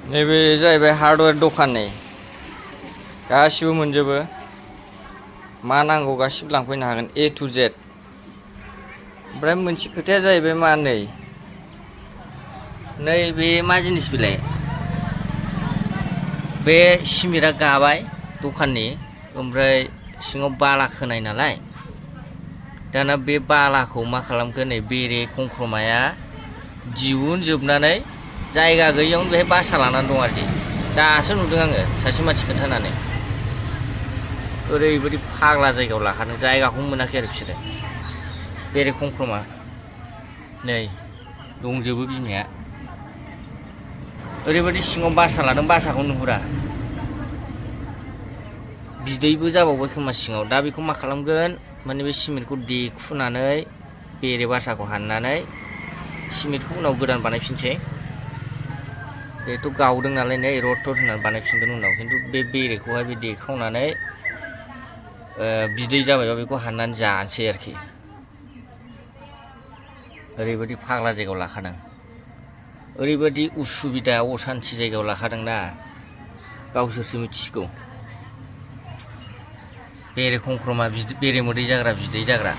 नैबे जाहैबाय हार्डवेयर दखाननि गासिबो मोनजोबो मा नांगौ गासिबो लांफैनो हागोन A to Z। ओमफ्राय मोनसे खोथाया जाहैबाय मा नैबे मा जिनिस बेलाय बे सिमेन्टआ गाबाय दखाननि ओमफ्राय सिङाव बाला खोनाय नालाय दाना बे बालाखौ मा खालामखो नै बेरे खंख्रमाया दिहुनजोबनानै जायगा गैयियावनो बेहाय बासा लानानै दं आरोखि। दासो नुदों आङो सासे मानसि खोन्थानानै ओरैबायदि फाग्ला जायगायाव लाखादों जायगाखौनो मोनाखै आरो बिसोरो बेरे खंख्रमा नै दंजोबो बिमाया ओरैबायदि सिङाव बासा लादों बासाखौ नुहुरा बिदैबो जाबावबाय खोमा सिङाव। दा बेखौ मा खालामगोन माने बे सिमेन्टखौ देखुनानै बेरे बासाखौ हाननानै सिमेन्टखौ उनाव गोदान बानायफिनसै। बेथ' गावदों नालाय नै रड होनानै बानायफिनगोन उनाव खिन्थु बे बेरेखौहाय बे देखावनानै बिदै जाबायबा बेखौ हाननानै जानोसै आरोखि। ओरैबायदि फाग्ला जायगायाव लाखादों ओरैबायदि उसुबिदा असान्थि जायगायाव लाखादोंना गावसोरसो मिथिसिगौ। बेरे खंख्रमा बेरे मोदै जाग्रा बिदै जाग्रा